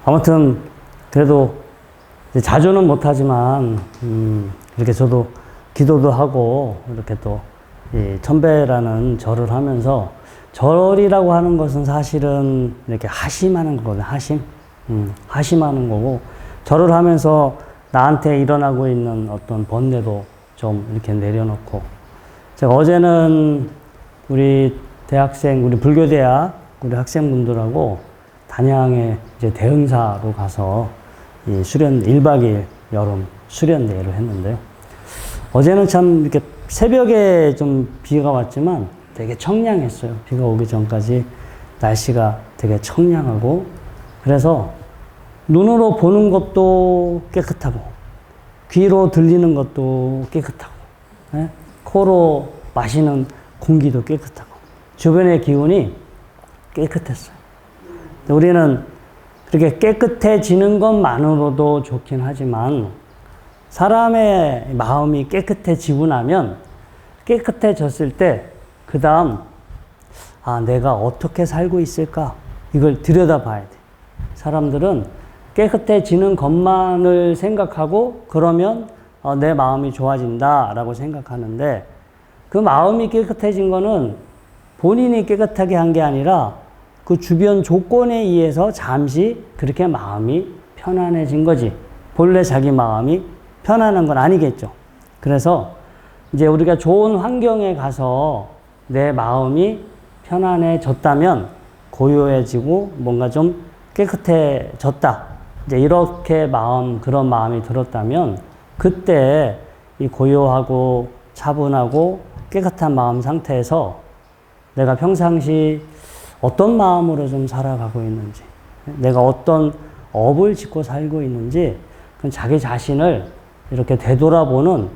아무튼 그래도 자주는 못하지만 이렇게 저도 기도도 하고 이렇게 또 이 천배라는 절을 하면서, 절이라고 하는 것은 사실은 이렇게 하심하는 거거든요. 하심하는 거고, 절을 하면서 나한테 일어나고 있는 어떤 번뇌도 좀 이렇게 내려놓고, 제가 어제는 우리 대학생, 우리 불교대학 우리 학생분들하고 단양에 이제 대흥사로 가서 이 수련 1박 2일 여름 수련대회를 했는데요. 어제는 참 이렇게 새벽에 좀 비가 왔지만 되게 청량했어요. 비가 오기 전까지 날씨가 되게 청량하고, 그래서 눈으로 보는 것도 깨끗하고, 귀로 들리는 것도 깨끗하고, 예? 코로 마시는 공기도 깨끗하고, 주변의 기운이 깨끗했어요. 우리는 그렇게 깨끗해지는 것만으로도 좋긴 하지만, 사람의 마음이 깨끗해지고 나면, 깨끗해졌을 때 그 다음 내가 어떻게 살고 있을까, 이걸 들여다봐야 돼. 사람들은 깨끗해지는 것만을 생각하고 그러면 내 마음이 좋아진다 라고 생각하는데, 그 마음이 깨끗해진 거는 본인이 깨끗하게 한 게 아니라 그 주변 조건에 의해서 잠시 그렇게 마음이 편안해진 거지, 본래 자기 마음이 편안한 건 아니겠죠. 그래서 이제 우리가 좋은 환경에 가서 내 마음이 편안해졌다면, 고요해지고 뭔가 좀 깨끗해졌다, 이제 이렇게 그런 마음이 들었다면, 그때 이 고요하고 차분하고 깨끗한 마음 상태에서 내가 평상시 어떤 마음으로 좀 살아가고 있는지, 내가 어떤 업을 짓고 살고 있는지, 그건 자기 자신을 이렇게 되돌아보는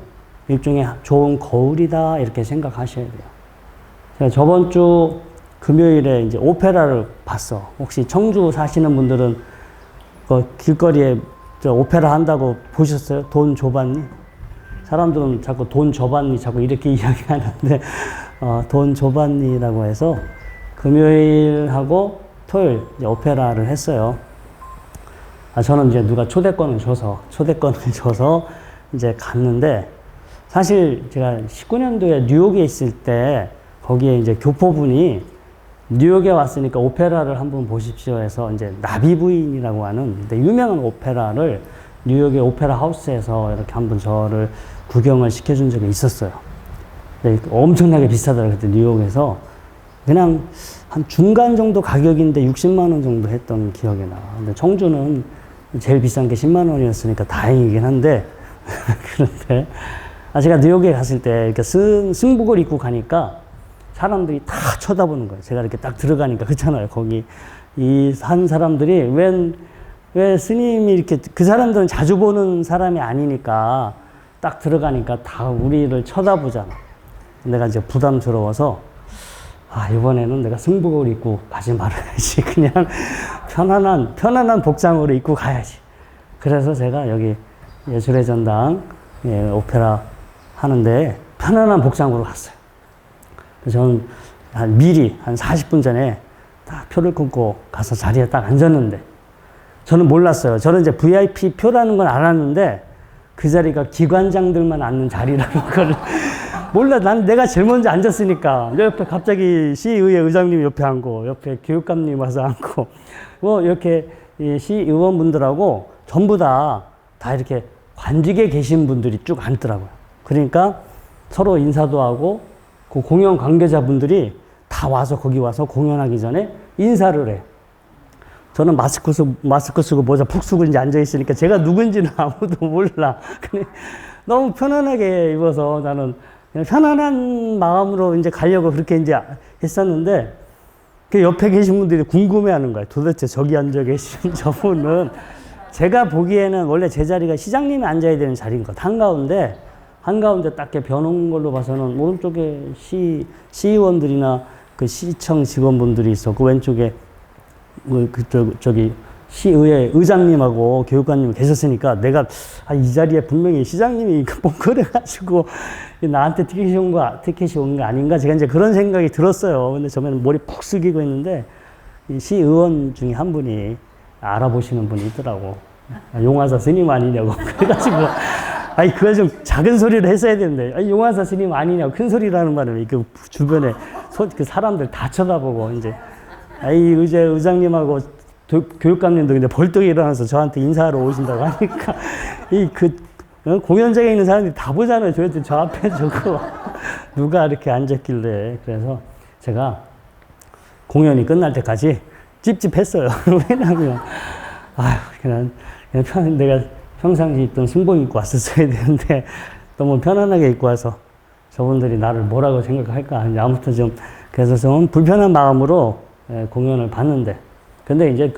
일종의 좋은 거울이다, 이렇게 생각하셔야 돼요. 제가 저번 주 금요일에 이제 오페라를 봤어. 혹시 청주 사시는 분들은 그 길거리에 오페라 한다고 보셨어요? 돈 줘봤니? 사람들은 자꾸 돈 줘봤니? 자꾸 이렇게 이야기하는데, 돈 줘봤니라고 해서 금요일하고 토요일 이제 오페라를 했어요. 저는 이제 누가 초대권을 줘서 이제 갔는데, 사실 제가 19년도에 뉴욕에 있을 때 거기에 이제 교포분이 뉴욕에 왔으니까 오페라를 한번 보십시오 해서 이제 나비 부인이라고 하는 유명한 오페라를 뉴욕의 오페라 하우스에서 이렇게 한번 저를 구경을 시켜준 적이 있었어요. 엄청나게 비싸더라고요. 그때 뉴욕에서 그냥 한 중간 정도 가격인데 60만 원 정도 했던 기억이 나. 근데 청주는 제일 비싼 게 10만 원이었으니까 다행이긴 한데 그런데 제가 뉴욕에 갔을 때 이렇게 승복을 입고 가니까 사람들이 다 쳐다보는 거예요. 제가 이렇게 딱 들어가니까. 그렇잖아요. 거기 한 사람들이 왜 스님이 이렇게, 그 사람들은 자주 보는 사람이 아니니까 딱 들어가니까 다 우리를 쳐다보잖아. 내가 이제 부담스러워서 이번에는 내가 승복을 입고 가지 말아야지. 그냥 편안한 복장으로 입고 가야지. 그래서 제가 여기 예술의 전당 오페라 하는데 편안한 복장으로 갔어요. 저는 미리 한 40분 전에 딱 표를 끊고 가서 자리에 딱 앉았는데, 저는 몰랐어요. 저는 이제 VIP 표라는 건 알았는데 그 자리가 기관장들만 앉는 자리라는 걸 몰라. 난 내가 제일 먼저 앉았으니까. 옆에 갑자기 시의회 의장님 옆에 앉고, 옆에 교육감님 와서 앉고, 이렇게 이 시의원분들하고 전부 다 이렇게 관직에 계신 분들이 쭉 앉더라고요. 그러니까 서로 인사도 하고, 그 공연 관계자분들이 다 와서 거기 와서 공연하기 전에 인사를 해. 저는 마스크 쓰고 모자 푹 쓰고 이제 앉아있으니까 제가 누군지는 아무도 몰라. 근데 너무 편안하게 입어서 나는 그냥 편안한 마음으로 이제 가려고 그렇게 이제 했었는데, 그 옆에 계신 분들이 궁금해 하는 거예요. 도대체 저기 앉아 계신 저분은, 제가 보기에는 원래 제 자리가 시장님이 앉아야 되는 자리인 것. 한가운데 딱 벼놓은 걸로 봐서는 오른쪽에 시의원들이나 그 시청 직원분들이 있었고, 왼쪽에 저기 시의회 의장님하고 교육관님이 계셨으니까 내가 이 자리에 분명히 시장님이 뻥그래가지고 나한테 티켓이 온 거 아닌가, 제가 이제 그런 생각이 들었어요. 근데 저는 머리 푹 숙이고 있는데 이 시의원 중에 한 분이 알아보시는 분이 있더라고. 용화사 스님 아니냐고. 그래가지고, 아니, 그거 좀 작은 소리로 했어야 되는데, 아니, 용화사 스님 아니냐고. 큰 소리라는 말은 그 주변에 그 사람들 다 쳐다보고, 이제, 아이, 의장님하고 교육감님도 근데 벌떡 일어나서 저한테 인사하러 오신다고 하니까, 공연장에 있는 사람들이 다 보잖아요. 저 앞에 저거. 누가 이렇게 앉았길래. 그래서 제가 공연이 끝날 때까지 찝찝했어요. 왜냐면, 그냥 내가 평상시 입던 승복 입고 왔었어야 되는데, 너무 편안하게 입고 와서 저분들이 나를 뭐라고 생각할까. 아무튼 좀, 그래서 좀 불편한 마음으로 공연을 봤는데, 근데 이제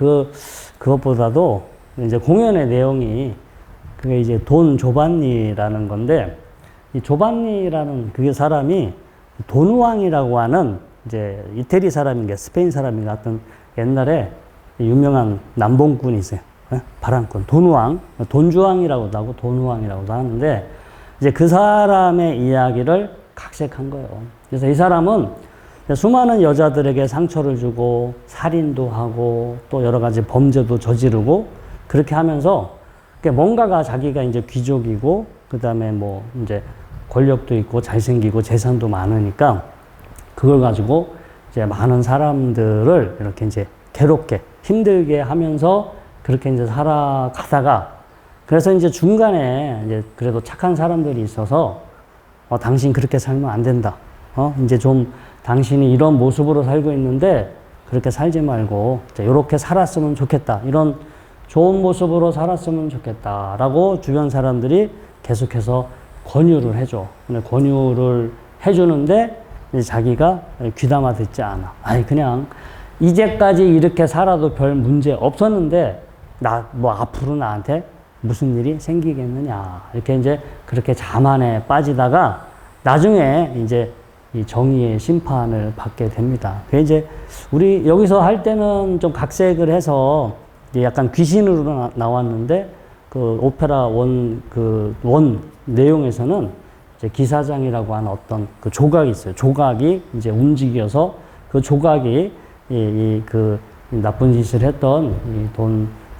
그것보다도 이제 공연의 내용이 그게 이제 돈 조반니라는 건데, 이 조반니라는 그게 사람이 돈우왕이라고 하는 이제 이태리 사람인 게 스페인 사람인 것 같은 옛날에 유명한 남봉꾼이 있어요. 바람꾼. 돈우왕. 돈주왕이라고도 하고 돈우왕이라고도 하는데, 이제 그 사람의 이야기를 각색한 거예요. 그래서 이 사람은 수많은 여자들에게 상처를 주고 살인도 하고 또 여러 가지 범죄도 저지르고 그렇게 하면서 뭔가가 자기가 이제 귀족이고 그 다음에 뭐 이제 권력도 있고 잘생기고 재산도 많으니까 그걸 가지고 이제 많은 사람들을 이렇게 이제 괴롭게 힘들게 하면서 그렇게 이제 살아가다가 그래서 이제 중간에 이제 그래도 착한 사람들이 있어서 당신 그렇게 살면 안 된다. 이제 좀 당신이 이런 모습으로 살고 있는데 그렇게 살지 말고 이렇게 살았으면 좋겠다. 이런 좋은 모습으로 살았으면 좋겠다라고 주변 사람들이 계속해서 권유를 해줘. 근데 권유를 해주는데 이제 자기가 귀담아 듣지 않아. 아니 그냥 이제까지 이렇게 살아도 별 문제 없었는데 뭐 앞으로 나한테 무슨 일이 생기겠느냐. 이렇게 이제 그렇게 자만에 빠지다가 나중에 이제 이 정의의 심판을 받게 됩니다. 그 이제 우리 여기서 할 때는 좀 각색을 해서 약간 귀신으로 나왔는데 그 오페라 원 내용에서는 이제 기사장이라고 하는 어떤 그 조각이 있어요. 조각이 이제 움직여서 그 조각이 그 나쁜 짓을 했던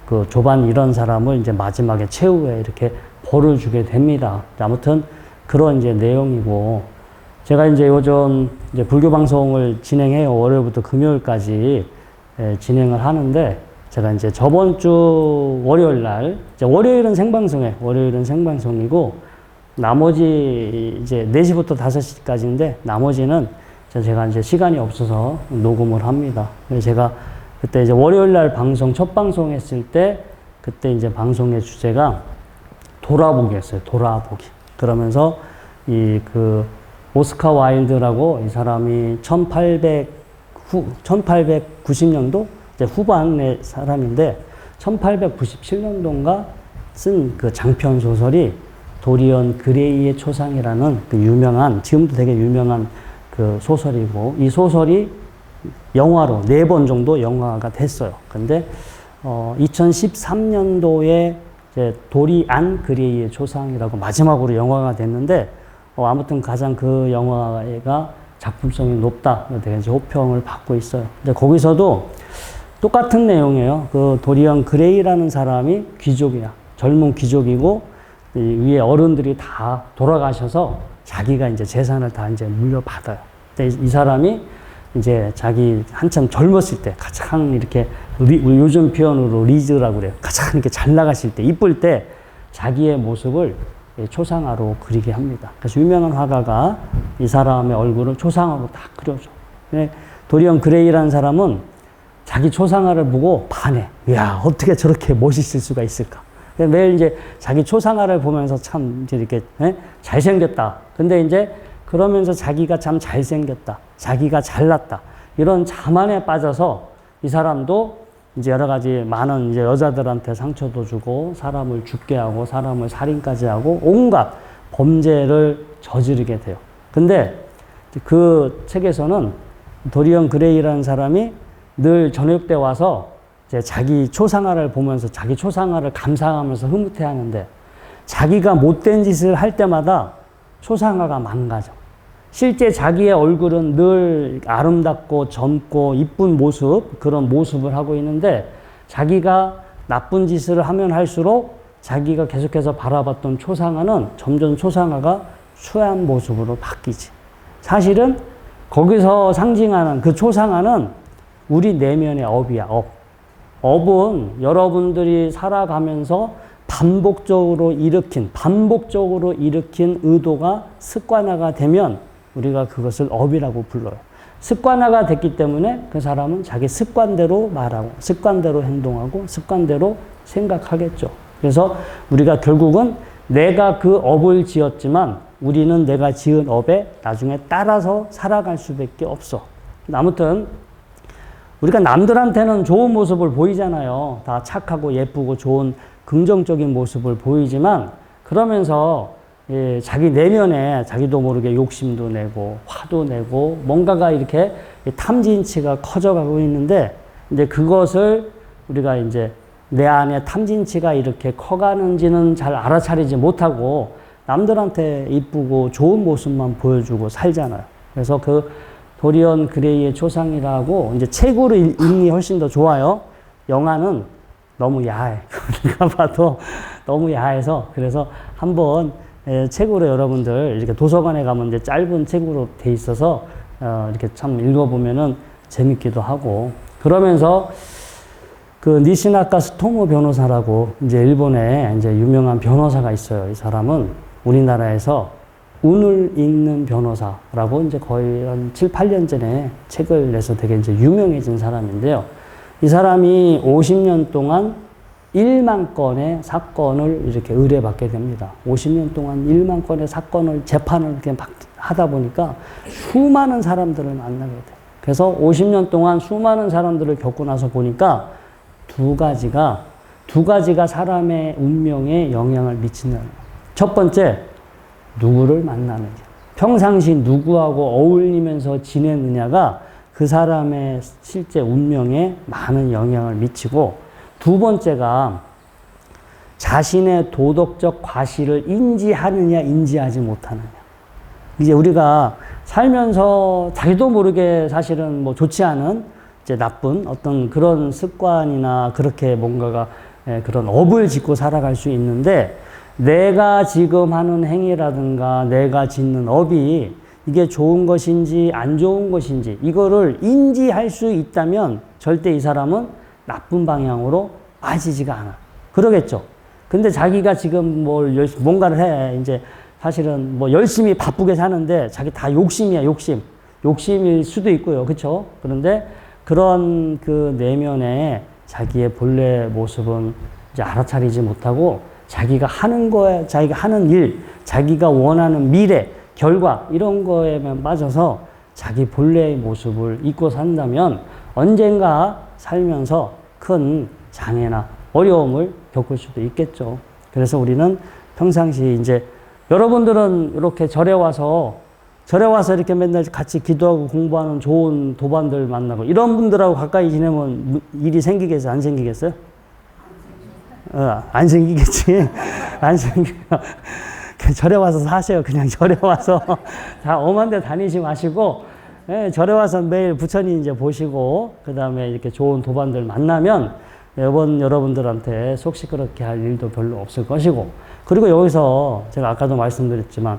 그 조반 이런 사람을 이제 마지막에 최후에 이렇게 벌을 주게 됩니다. 아무튼 그런 이제 내용이고 제가 이제 요즘 이제 불교 방송을 진행해요. 월요일부터 금요일까지 진행을 하는데 제가 이제 저번 주 월요일 날, 월요일은 생방송이고, 나머지 이제 4시부터 5시까지인데, 나머지는 제가 이제 시간이 없어서 녹음을 합니다. 그래서 제가 그때 이제 월요일 날 첫 방송 했을 때, 그때 이제 방송의 주제가 돌아보기였어요. 돌아보기. 그러면서 오스카 와일드라고 이 사람이 1890년도 후반의 사람인데 1897년도인가 쓴 그 장편 소설이 도리언 그레이의 초상이라는 그 유명한 지금도 되게 유명한 그 소설이고 이 소설이 영화로 4번 정도 영화가 됐어요. 근데 2013년도에 이제 도리안 그레이의 초상이라고 마지막으로 영화가 됐는데 아무튼 가장 그 영화가 작품성이 높다. 되게 이제 호평을 받고 있어요. 근데 거기서도 똑같은 내용이에요. 그 도리언 그레이라는 사람이 귀족이야. 젊은 귀족이고, 위에 어른들이 다 돌아가셔서 자기가 이제 재산을 다 이제 물려받아요. 근데 이 사람이 이제 자기 한참 젊었을 때 가장 이렇게 요즘 표현으로 리즈라고 그래요. 가장 이렇게 잘 나가실 때, 이쁠 때 자기의 모습을 초상화로 그리게 합니다. 그래서 유명한 화가가 이 사람의 얼굴을 초상화로 딱 그려줘. 도리언 그레이라는 사람은 자기 초상화를 보고 반해. 이야, 어떻게 저렇게 멋있을 수가 있을까. 매일 이제 자기 초상화를 보면서 참 이제 이렇게 잘생겼다. 근데 이제 그러면서 자기가 참 잘생겼다. 자기가 잘났다. 이런 자만에 빠져서 이 사람도 이제 여러 가지 많은 이제 여자들한테 상처도 주고 사람을 죽게 하고 사람을 살인까지 하고 온갖 범죄를 저지르게 돼요. 근데 그 책에서는 도리언 그레이라는 사람이 늘 저녁 때 와서 이제 자기 초상화를 보면서 자기 초상화를 감상하면서 흐뭇해 하는데 자기가 못된 짓을 할 때마다 초상화가 망가져. 실제 자기의 얼굴은 늘 아름답고 젊고 이쁜 모습, 그런 모습을 하고 있는데 자기가 나쁜 짓을 하면 할수록 자기가 계속해서 바라봤던 초상화는 점점 초상화가 수한 모습으로 바뀌지. 사실은 거기서 상징하는 그 초상화는 우리 내면의 업이야, 업. 업은 여러분들이 살아가면서 반복적으로 일으킨 의도가 습관화가 되면 우리가 그것을 업이라고 불러요. 습관화가 됐기 때문에 그 사람은 자기 습관대로 말하고, 습관대로 행동하고, 습관대로 생각하겠죠. 그래서 우리가 결국은 내가 그 업을 지었지만 우리는 내가 지은 업에 나중에 따라서 살아갈 수밖에 없어. 아무튼 우리가 남들한테는 좋은 모습을 보이잖아요. 다 착하고 예쁘고 좋은 긍정적인 모습을 보이지만 그러면서 자기 내면에 자기도 모르게 욕심도 내고 화도 내고 뭔가가 이렇게 탐진치가 커져가고 있는데 이제 그것을 우리가 이제 내 안에 탐진치가 이렇게 커가는지는 잘 알아차리지 못하고 남들한테 이쁘고 좋은 모습만 보여주고 살잖아요. 그래서 그 도리언 그레이의 초상이라고 이제 책으로 읽니 훨씬 더 좋아요. 영화는 너무 야해. 내가 봐도 너무 야해서 그래서 한번 책으로 여러분들 이렇게 도서관에 가면 이제 짧은 책으로 돼 있어서 이렇게 참 읽어보면은 재밌기도 하고 그러면서 그 니시나카 스토모 변호사라고 이제 일본에 이제 유명한 변호사가 있어요. 이 사람은 우리나라에서 운을 읽는 변호사라고 이제 거의 한 7, 8년 전에 책을 내서 되게 이제 유명해진 사람인데요. 이 사람이 50년 동안 1만 건의 사건을 이렇게 의뢰받게 됩니다. 50년 동안 1만 건의 사건을 재판을 이렇게 막 하다 보니까 수많은 사람들을 만나게 돼요. 그래서 50년 동안 수많은 사람들을 겪고 나서 보니까 두 가지가 사람의 운명에 영향을 미친다는 거예요. 첫 번째, 누구를 만나느냐. 평상시 누구하고 어울리면서 지내느냐가 그 사람의 실제 운명에 많은 영향을 미치고 두 번째가 자신의 도덕적 과실을 인지하느냐 인지하지 못하느냐. 이제 우리가 살면서 자기도 모르게 사실은 뭐 좋지 않은 이제 나쁜 어떤 그런 습관이나 그렇게 뭔가가 그런 업을 짓고 살아갈 수 있는데 내가 지금 하는 행위라든가 내가 짓는 업이 이게 좋은 것인지 안 좋은 것인지 이거를 인지할 수 있다면 절대 이 사람은 나쁜 방향으로 빠지지가 않아. 그러겠죠. 근데 자기가 지금 뭔가를 해. 이제 사실은 뭐 열심히 바쁘게 사는데 자기 다 욕심이야, 욕심. 욕심일 수도 있고요. 그쵸? 그런데 그런 그 내면에 자기의 본래 모습은 이제 알아차리지 못하고 자기가 하는 거에, 자기가 하는 일, 자기가 원하는 미래, 결과, 이런 거에만 빠져서 자기 본래의 모습을 잊고 산다면 언젠가 살면서 큰 장애나 어려움을 겪을 수도 있겠죠. 그래서 우리는 평상시 이제 여러분들은 이렇게 절에 와서 이렇게 맨날 같이 기도하고 공부하는 좋은 도반들 만나고 이런 분들하고 가까이 지내면 일이 생기겠어요? 안 생기겠어요? 안 생기겠지. 안 생겨. 절에 와서 사세요. 그냥 절에 와서 다 엄한 데 다니지 마시고 절에 와서 매일 부처님 이제 보시고 그 다음에 이렇게 좋은 도반들 만나면 여러분들한테 속 시끄럽게 할 일도 별로 없을 것이고 그리고 여기서 제가 아까도 말씀드렸지만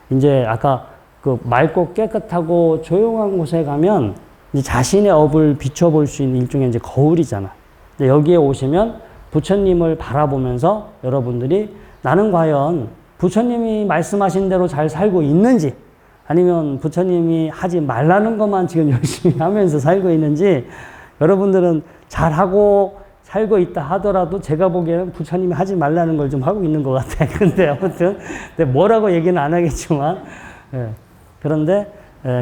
이제 아까 그 맑고 깨끗하고 조용한 곳에 가면 이제 자신의 업을 비춰볼 수 있는 일종의 이제 거울이잖아. 여기에 오시면 부처님을 바라보면서 여러분들이 나는 과연 부처님이 말씀하신 대로 잘 살고 있는지 아니면 부처님이 하지 말라는 것만 지금 열심히 하면서 살고 있는지 여러분들은 잘하고 살고 있다 하더라도 제가 보기에는 부처님이 하지 말라는 걸 좀 하고 있는 것 같아. 근데 아무튼 뭐라고 얘기는 안 하겠지만 그런데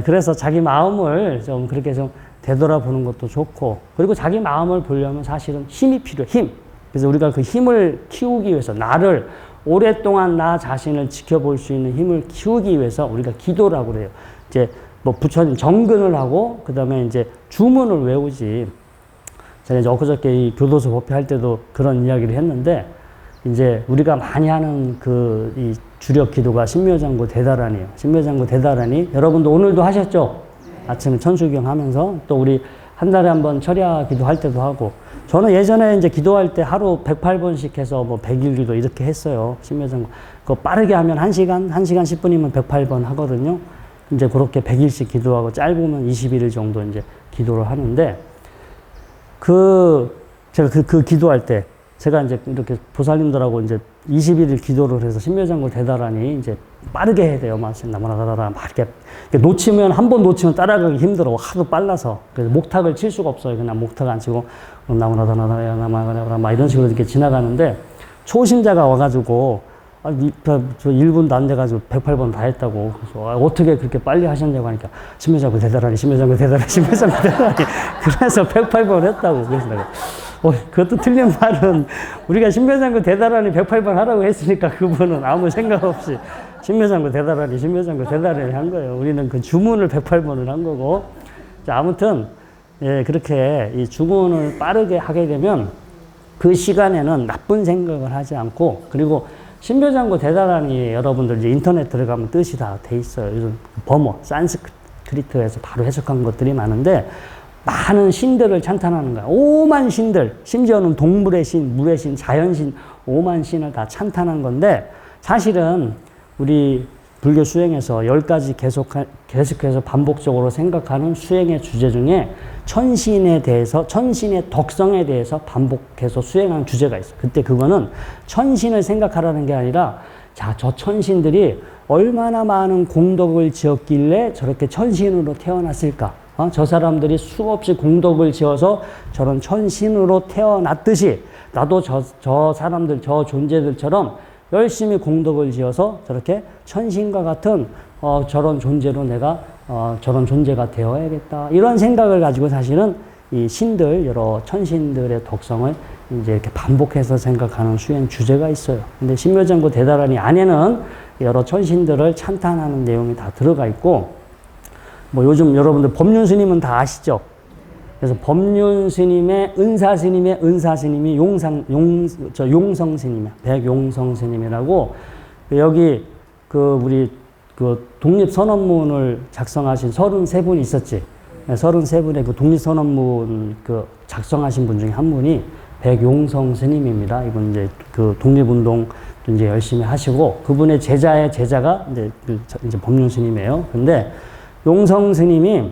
그래서 자기 마음을 좀 그렇게 좀 되돌아보는 것도 좋고 그리고 자기 마음을 보려면 사실은 힘이 필요해. 힘. 그래서 우리가 그 힘을 키우기 위해서 나를 오랫동안 나 자신을 지켜볼 수 있는 힘을 키우기 위해서 우리가 기도라고 그래요. 이제 뭐 부처님 정근을 하고 그다음에 이제 주문을 외우지. 제가 이제 엊그저께 이 교도소 법회할 때도 그런 이야기를 했는데 이제 우리가 많이 하는 그 이 주력 기도가 신묘장구 대다란이에요. 신묘장구 대다란이 여러분도 오늘도 하셨죠? 아침에 천수경 하면서 또 우리 한 달에 한 번 철야 기도할 때도 하고 저는 예전에 이제 기도할 때 하루 108번씩 해서 뭐 100일 기도 이렇게 했어요. 신묘장구. 그거 빠르게 하면 1시간 10분이면 108번 하거든요. 이제 그렇게 100일씩 기도하고 짧으면 21일 정도 이제 기도를 하는데, 제가 그 기도할 때, 제가 이제 이렇게 보살님들하고 이제 21일 기도를 해서 신묘장구 대다라니 이제 빠르게 해야 돼요. 막 이렇게 놓치면, 한 번 놓치면 따라가기 힘들어. 하도 빨라서. 그래서 목탁을 칠 수가 없어요. 그냥 목탁 안 치고, 막 이런 식으로 이렇게 지나가는데, 초심자가 와가지고, 저 1분도 안 돼가지고 108번 다 했다고. 그래서 어떻게 그렇게 빨리 하셨냐고 하니까, 신묘장구 대다라니, 신묘장구 대다라니, 신묘장구 대다라니. 그래서 108번 했다고. 그래서 내가, 그것도 틀린 말은, 우리가 신묘장구 대다라니 108번 하라고 했으니까 그분은 아무 생각 없이 신묘장구 대다라니, 신묘장구 대다라니 한 거예요. 우리는 그 주문을 108번을 한 거고. 자, 아무튼, 예, 그렇게 이 주문을 빠르게 하게 되면 그 시간에는 나쁜 생각을 하지 않고, 그리고 신묘장구 대다라니 여러분들 이제 인터넷 들어가면 뜻이 다 돼 있어요. 요즘 버머, 산스크리트에서 바로 해석한 것들이 많은데, 많은 신들을 찬탄하는 거야. 오만 신들, 심지어는 동물의 신, 물의 신, 자연신, 오만 신을 다 찬탄한 건데, 사실은 우리 불교 수행에서 10가지 계속해서 반복적으로 생각하는 수행의 주제 중에 천신에 대해서, 천신의 덕성에 대해서 반복해서 수행하는 주제가 있어요. 그때 그거는 천신을 생각하라는 게 아니라, 자, 저 천신들이 얼마나 많은 공덕을 지었길래 저렇게 천신으로 태어났을까? 저 사람들이 수없이 공덕을 지어서 저런 천신으로 태어났듯이 나도 저 사람들, 저 존재들처럼 열심히 공덕을 지어서 저렇게 천신과 같은 저런 존재로 내가 저런 존재가 되어야겠다. 이런 생각을 가지고 사실은 이 신들, 여러 천신들의 덕성을 이제 이렇게 반복해서 생각하는 수행 주제가 있어요. 근데 신묘장구 대다라니 안에는 여러 천신들을 찬탄하는 내용이 다 들어가 있고, 뭐 요즘 여러분들 법륜 스님은 다 아시죠? 그래서 법륜 스님의 은사 스님이 용성 스님이야. 백용성 스님이라고, 여기 우리 독립선언문을 작성하신 33분 있었지. 33분의 그 독립선언문 작성하신 분 중에 한 분이 백용성 스님입니다. 이분 이제 그 독립운동 이제 열심히 하시고, 그분의 제자의 제자가 이제 법륜 스님이에요. 근데 용성 스님이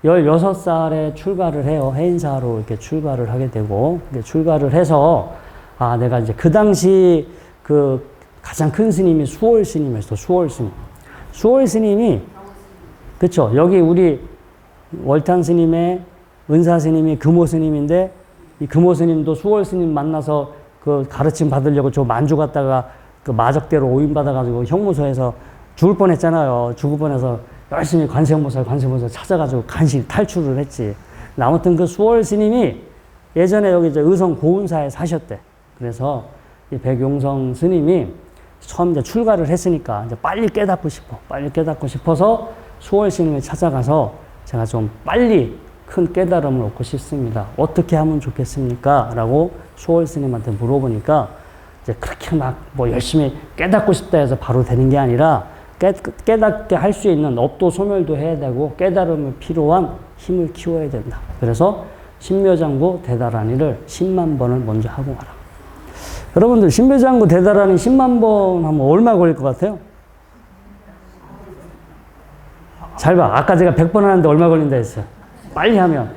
16살에 출가를 해요. 해인사로 이렇게 출가를 하게 되고, 출가를 해서, 내가 이제 그 당시 가장 큰 스님이 수월 스님이었어. 수월 스님. 수월 스님이, 그쵸. 여기 우리 월탄 스님의 은사 스님이 금호 스님인데, 이 금호 스님도 수월 스님 만나서 그 가르침 받으려고 저 만주 갔다가 그 마적대로 오인받아가지고 형무소에서 죽을 뻔 했잖아요. 죽을 뻔해서 열심히 관세음보살 찾아가지고 간신히 탈출을 했지. 아무튼 그 수월 스님이 예전에 여기 이제 의성 고운사에 사셨대. 그래서 이 백용성 스님이 처음 이제 출가를 했으니까 이제 빨리 깨닫고 싶어서 수월 스님을 찾아가서 제가 좀 빨리 큰 깨달음을 얻고 싶습니다. 어떻게 하면 좋겠습니까? 라고 수월 스님한테 물어보니까, 이제 그렇게 막 뭐 열심히 깨닫고 싶다 해서 바로 되는 게 아니라, 깨닫게 할 수 있는 업도 소멸도 해야 되고 깨달음을 필요한 힘을 키워야 된다. 그래서 신묘장구 대다라니를 10만 번을 먼저 하고 가라. 여러분들 신묘장구 대다라니 10만 번 하면 얼마 걸릴 것 같아요? 잘 봐. 아까 제가 100번 하는데 얼마 걸린다 했어요. 빨리 하면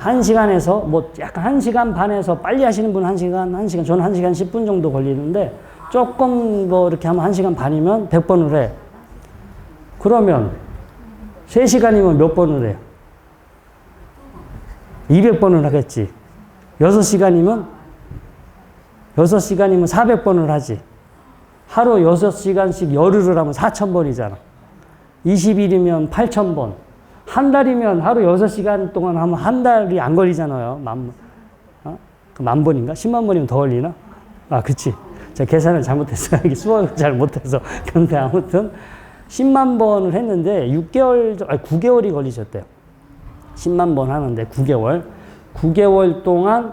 1시간에서 뭐 약간 1시간 반에서, 빨리 하시는 분은 1시간, 저는 1시간 10분 정도 걸리는데, 조금 뭐 이렇게 하면 1시간 반이면 100번을 해. 그러면 3시간이면 몇 번을 해? 200번을 하겠지. 6시간이면 400번을 하지. 하루 6시간씩 열흘을 하면 4,000번이잖아. 20일이면 8,000번. 한 달이면 하루 6시간 동안 하면 한 달이 안 걸리잖아요. 만 번인가? 10만 번이면 더 걸리나? 그치. 제가 계산을 잘못했어요. 수학을 잘 못해서. 근데 아무튼 10만 번을 했는데 9개월이 걸리셨대요. 10만 번 하는데 9개월. 9개월 동안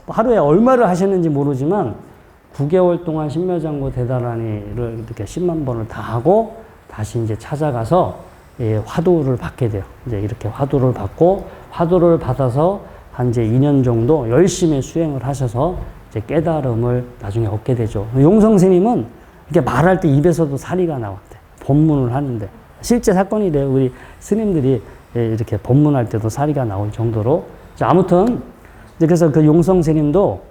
하루에 얼마를 하셨는지 모르지만 9개월 동안 신묘장구 대다라니를 이렇게 10만 번을 다 하고 다시 이제 찾아가서 화두를 받게 돼요. 이제 이렇게 화두를 받고, 화두를 받아서 한 이제 2년 정도 열심히 수행을 하셔서 이제 깨달음을 나중에 얻게 되죠. 용성 스님은 이렇게 말할 때 입에서도 사리가 나왔대. 법문을 하는데. 실제 사건이래요. 우리 스님들이 이렇게 법문할 때도 사리가 나올 정도로. 자, 아무튼, 그래서 그 용성 스님도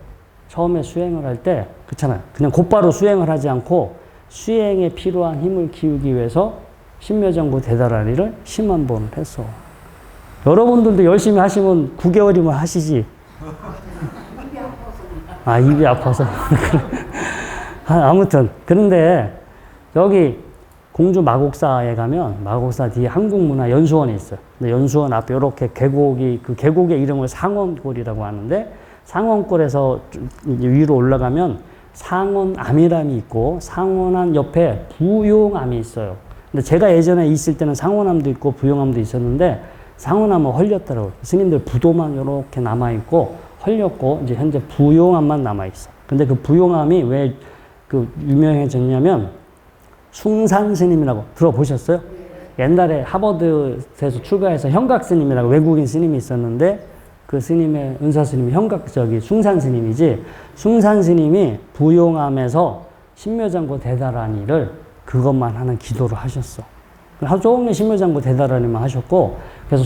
처음에 수행을 할 때, 그렇잖아요. 그냥 곧바로 수행을 하지 않고 수행에 필요한 힘을 키우기 위해서 신묘장구 대다라리를 10만 번을 했어. 여러분들도 열심히 하시면 9개월이면 하시지. 아, 입이 아파서. 아무튼. 그런데 여기 공주 마곡사에 가면 마곡사 뒤에 한국문화연수원이 있어요. 근데 연수원 앞에 이렇게 계곡이, 그 계곡의 이름을 상원골이라고 하는데 상원골에서 위로 올라가면 상원암이람이 있고 상원암 옆에 부용암이 있어요. 근데 제가 예전에 있을 때는 상원암도 있고 부용암도 있었는데 상원암은 헐렸더라고요. 스님들 부도만 이렇게 남아있고 헐렸고 이제 현재 부용암만 남아있어. 근데 그 부용암이 왜 그 유명해졌냐면 숭산 스님이라고 들어보셨어요? 옛날에 하버드에서 출가해서 현각 스님이라고 외국인 스님이 있었는데 그 스님의 은사 스님이 숭산 스님이지 숭산 스님이 부용암에서 신묘장구 대다라니를 그것만 하는 기도를 하셨어. 하루 종일 신묘장구 대다라니만 하셨고 그래서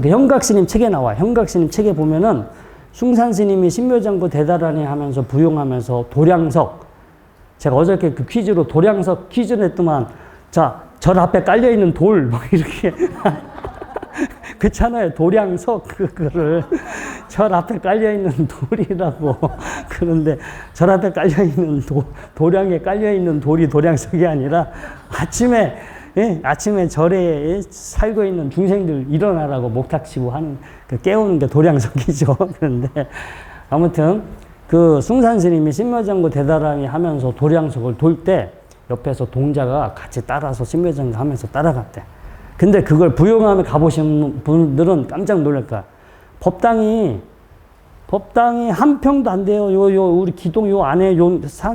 현각 스님 책에 나와. 현각 스님 책에 보면은 숭산 스님이 신묘장구 대다라니 하면서 부용하면서 도량석 제가 어저께 그 퀴즈로 도량석 퀴즈를 했더만 자, 절 앞에 깔려있는 돌 뭐 이렇게 그렇잖아요. 도량석 그거를 절 앞에 깔려있는 돌이라고 그런데 절 앞에 깔려있는 도량에 깔려있는 돌이 도량석이 아니라 아침에 절에 살고 있는 중생들 일어나라고 목탁치고 하는 그 깨우는 게 도량석이죠. 그런데 아무튼 그 숭산 스님이 신묘장구 대다라니 하면서 도량석을 돌 때 옆에서 동자가 같이 따라서 신묘장구 하면서 따라갔대. 근데 그걸 부용암에 가보신 분들은 깜짝 놀랄 거야. 법당이 한 평도 안 돼요. 우리 기동 요 안에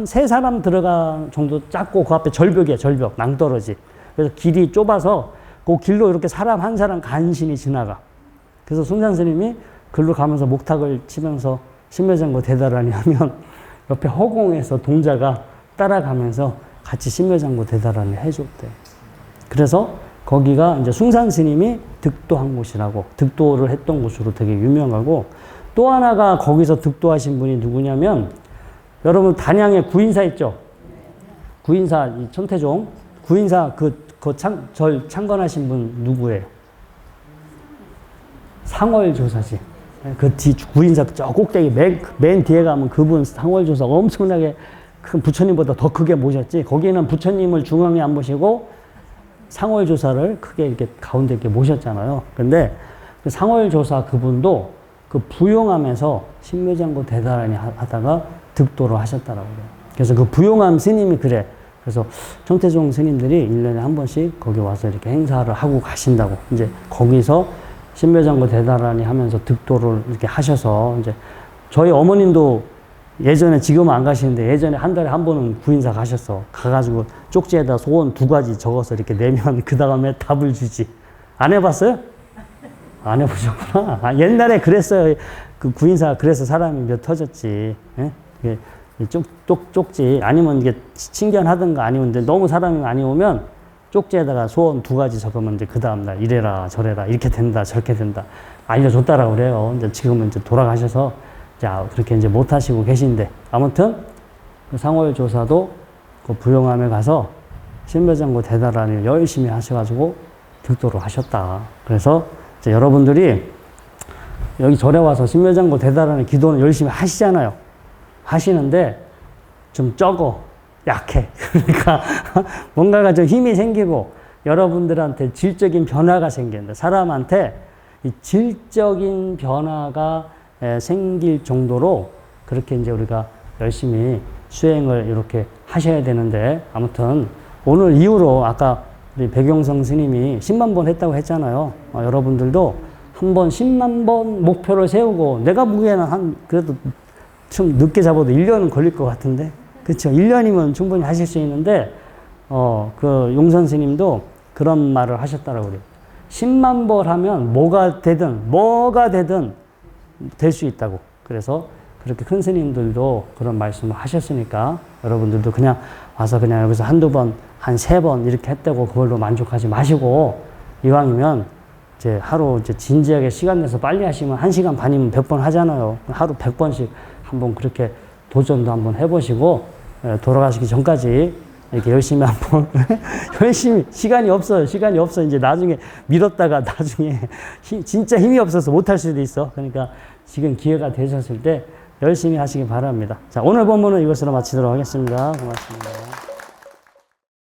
세 사람 들어가 정도 작고 그 앞에 절벽이야, 절벽. 낭떠러지. 그래서 길이 좁아서 그 길로 이렇게 사람 한 사람 간신히 지나가. 그래서 숭산 스님이 글로 가면서 목탁을 치면서 신묘장구 대다라니 하면 옆에 허공에서 동자가 따라가면서 같이 신묘장구 대다라니 해줬대. 그래서 거기가 이제 숭산 스님이 득도한 곳이라고, 득도를 했던 곳으로 되게 유명하고, 또 하나가 거기서 득도하신 분이 누구냐면, 여러분 단양에 구인사 있죠? 구인사, 천태종. 구인사 절 창건하신 분 누구예요? 상월조사지. 그 구인사 저 꼭대기 맨 뒤에 가면 그분 상월조사가 엄청나게 큰 부처님보다 더 크게 모셨지. 거기는 부처님을 중앙에 안 모시고 상월조사를 크게 이렇게 가운데 이렇게 모셨잖아요. 근데 그 상월조사 그분도 그 부용암에서 신묘장구 대다라니 하다가 득도를 하셨다라고 그래요. 그래서 그 부용암 스님이 그래. 그래서 천태종 스님들이 1년에 한 번씩 거기 와서 이렇게 행사를 하고 가신다고. 이제 거기서 신묘장구 대다라니 하면서 득도를 이렇게 하셔서 이제 저희 어머님도 예전에 지금은 안 가시는데 예전에 한 달에 한 번은 구인사 가셨어. 가가지고 쪽지에다 소원 2가지 적어서 이렇게 내면 그 다음에 답을 주지. 안 해봤어요? 안 해보셨구나. 아, 옛날에 그랬어요. 그 구인사 그래서 사람이 몇 터졌지. 예? 쪽지 아니면 이게 친견하든가 아니면 너무 사람이 많이 오면 쪽지에다가 소원 2가지 적으면 이제 그 다음날 이래라 저래라 이렇게 된다 저렇게 된다 알려줬다라고 그래요. 이제 지금은 이제 돌아가셔서 자 그렇게 이제 못 하시고 계신데 아무튼 그 상월조사도 그 부용암에 가서 신묘장구 대다라니를 열심히 하셔가지고 득도를 하셨다. 그래서 이제 여러분들이 여기 절에 와서 신묘장구 대다라니 기도는 열심히 하시잖아요. 하시는데 좀 적어. 약해. 그러니까 뭔가가 좀 힘이 생기고 여러분들한테 질적인 변화가 생긴다. 사람한테 이 질적인 변화가 생길 정도로 그렇게 이제 우리가 열심히 수행을 이렇게 하셔야 되는데 아무튼 오늘 이후로 아까 우리 백용성 스님이 10만 번 했다고 했잖아요. 여러분들도 한번 10만 번 목표를 세우고 내가 보기에는 그래도 좀 늦게 잡아도 1년은 걸릴 것 같은데 그렇죠. 1년이면 충분히 하실 수 있는데, 그 용선 스님도 그런 말을 하셨다라고 그래요. 10만 벌 하면 뭐가 되든 될 수 있다고. 그래서 그렇게 큰 스님들도 그런 말씀을 하셨으니까 여러분들도 그냥 와서 그냥 여기서 한두 번, 한 세 번 이렇게 했다고 그걸로 만족하지 마시고 이왕이면 이제 하루 이제 진지하게 시간 내서 빨리 하시면 1시간 반이면 100번 하잖아요. 하루 100번씩 한번 그렇게 도전도 한번 해보시고 돌아가시기 전까지 이렇게 열심히 한번 열심히 시간이 없어요. 시간이 없어. 이제 나중에 미뤘다가 나중에 진짜 힘이 없어서 못할 수도 있어. 그러니까 지금 기회가 되셨을 때 열심히 하시기 바랍니다. 자, 오늘 본문은 이것으로 마치도록 하겠습니다. 고맙습니다.